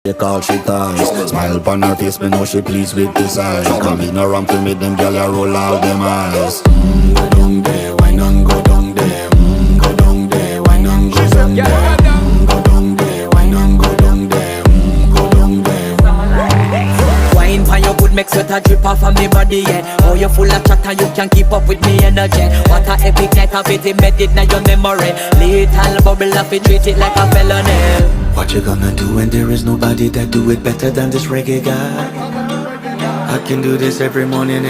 They call she ties. Smile upon her face, me know she pleased with this eyes. Come in around to me, them gyal a roll out them eyes. Go down there, why not go down there? Go down there, why not go down there? Go down there, why not go down there? Go down there. Wine pan your good, make sweat a drip off of me body, yeah. Oh, you full of chatter, you can keep up with me energy. What a epic night of it, embedded in your memory. Little bubble up, it treat it like a felony. What you gonna do when there is nobody that do it better than this reggae guy? I can do this every morning.